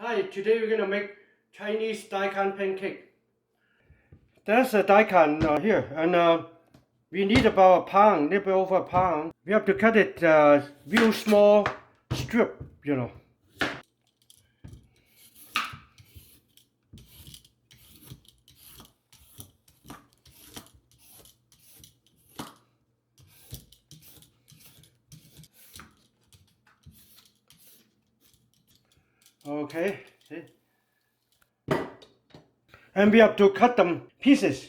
Hi, today we're gonna make Chinese daikon pancake. There's a daikon here, and we need about a pound, little bit over a pound. We have to cut it real small strip. Okay, see? And we have to cut them pieces.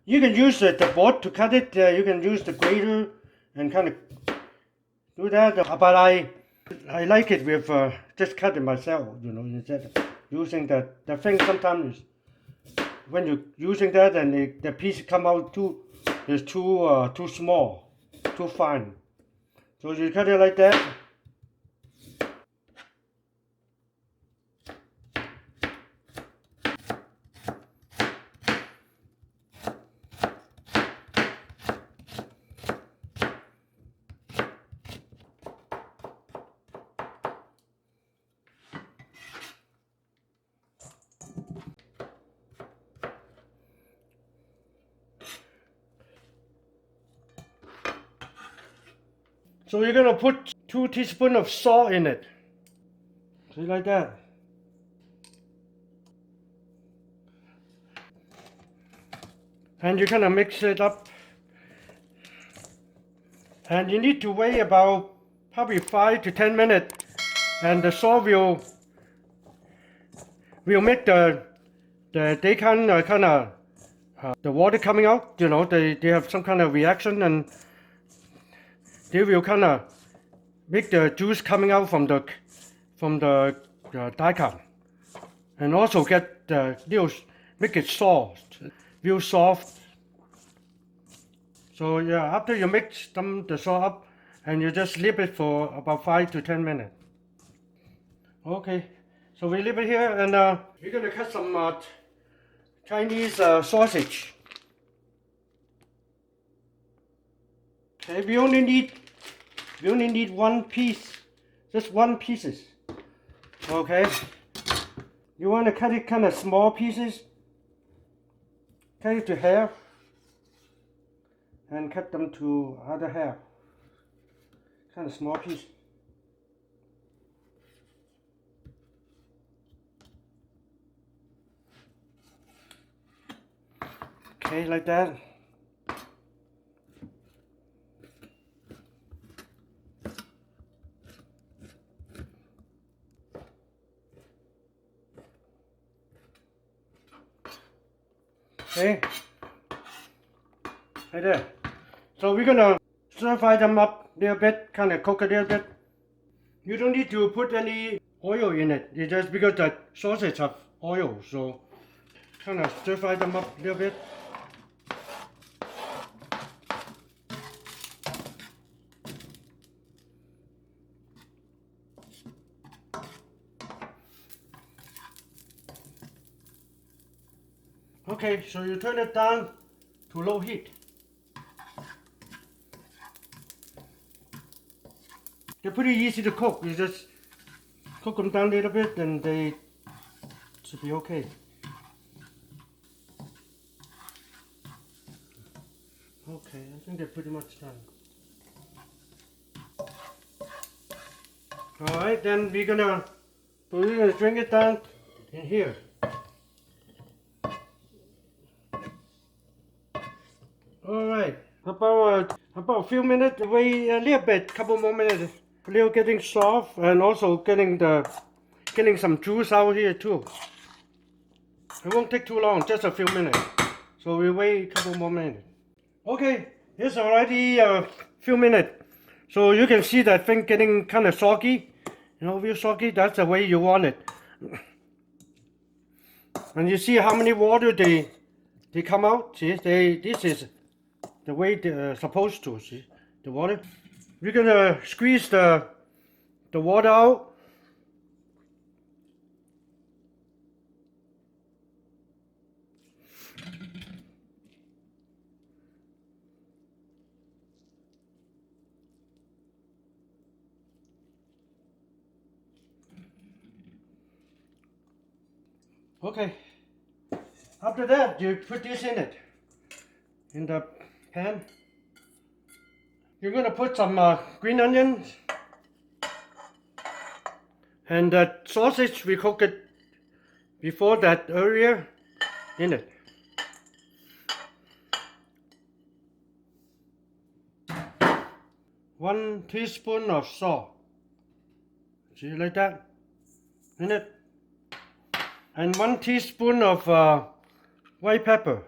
You can use the board to cut it. You can use the grater and kind of do that. But I like it with just cut it myself. Instead of using the thing. Sometimes when you're using that and the piece come out too small, too fine. So you cut it like that. So you're gonna put 2 teaspoons of salt in it. See, like that. And you're gonna mix it up. And you need to wait about probably 5 to 10 minutes. And the salt will make the daikon kind of the water coming out. They have some kind of reaction, and they will kind of make the juice coming out from the daikon, and also get make it soft, real soft. So yeah, after you mix the salt up, and you just leave it for about 5 to 10 minutes. Okay, so we leave it here, and we're gonna cut some Chinese sausage. Okay, we only need one piece, just one pieces. Okay, you want to cut it kind of small pieces. Cut it to half, and cut them to other half. Kind of small piece. Okay, like that. Okay, right there. So we're gonna stir fry them up a little bit, kind of cook a little bit. You don't need to put any oil in it. It's just because the sausage have oil, so kind of stir fry them up a little bit. Okay, so you turn it down to low heat. They're pretty easy to cook. You just cook them down a little bit and they should be okay. Okay, I think they're pretty much done. Alright, then we're gonna bring it down in here. Alright, about a few minutes, wait a little bit, couple more minutes. A little getting soft and also getting some juice out here too. It won't take too long, just a few minutes. So we wait a couple more minutes. Okay, it's already a few minutes. So you can see that thing getting kind of soggy. Real soggy, that's the way you want it. And you see how many water they come out. See, this is the way they're supposed to. See, the water. We're gonna squeeze the water out. Okay. After that, you put this in it, in the pan. You're gonna put some green onions and the sausage we cooked it before that earlier in it. One teaspoon of salt. See, like that in it. And 1 teaspoon of white pepper.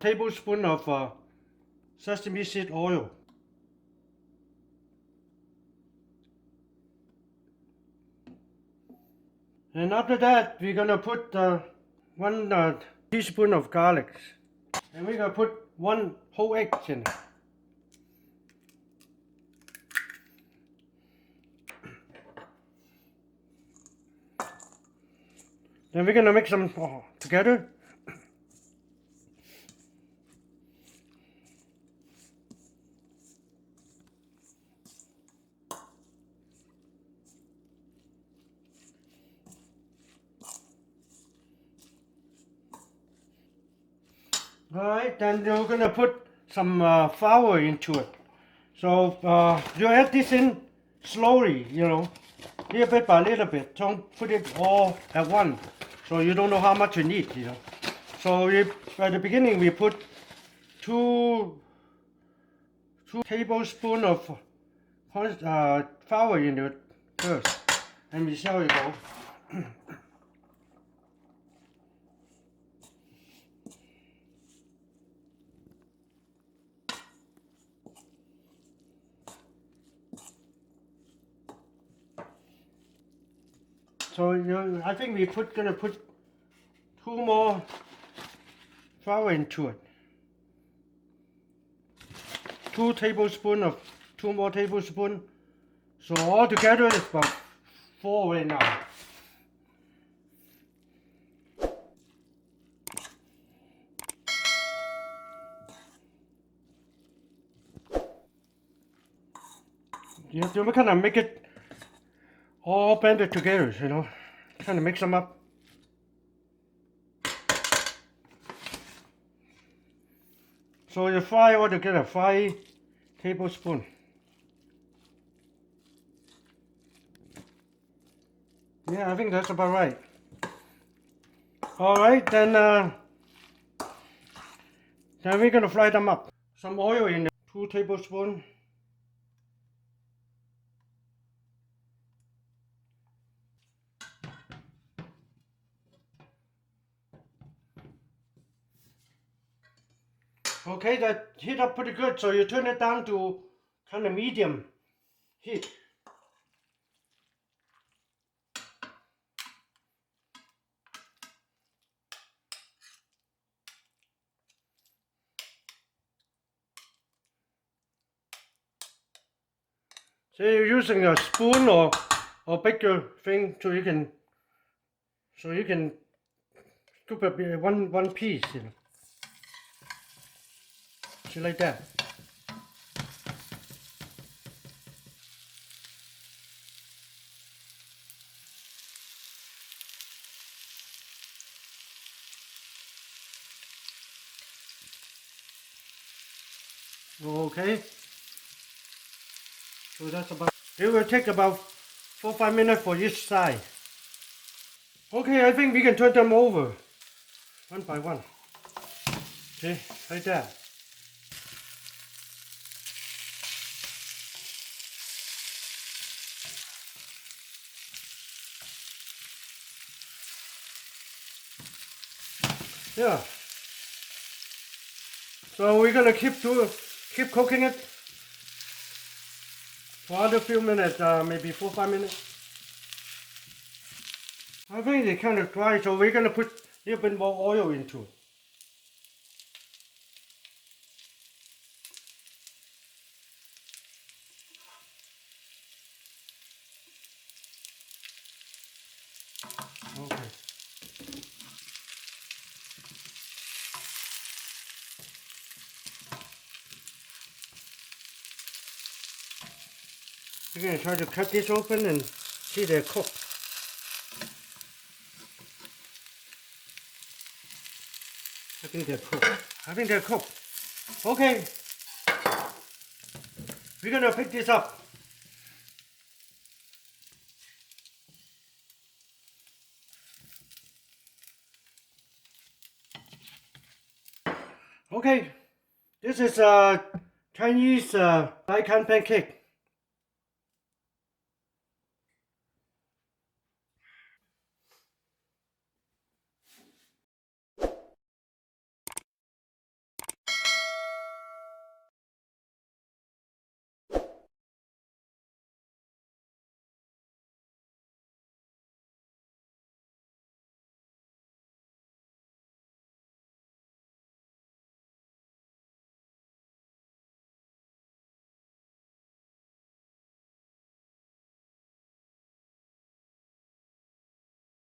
Tablespoon of sesame seed oil. And after that, we're gonna put 1 teaspoon of garlic. And we're gonna put 1 whole egg in it. Then we're gonna mix them together. Alright, then you're gonna put some flour into it. So you add this in slowly, you know, little bit by little bit. Don't put it all at once, so you don't know how much you need, you know. So at the beginning we put two tablespoons of flour in it first, and we see how it goes. So I think gonna put 2 more flour into it. 2 more tablespoons. So all together it's about 4 right now. You have to kind of make it all blended together, you know, kind of mix them up. So you fry all together, 5 tablespoons. Yeah, I think that's about right. Alright, then we're gonna fry them up. Some oil in there, 2 tablespoons. Okay, that heat up pretty good, so you turn it down to kind of medium heat. So you're using a spoon or bigger thing so you can scoop up one piece, you know. See, like that. Okay. So that's about. It will take about 4-5 minutes for each side. Okay, I think we can turn them over one by one. Okay, like that. Yeah. So we're gonna keep cooking it for another few minutes, maybe 4-5 minutes. I think they kind of dry, so we're gonna put a little bit more oil into it. Okay. We're going to try to cut this open and see they're cooked. I think they're cooked. I think they're cooked. Okay. We're going to pick this up. Okay. This is Chinese daikon pancake.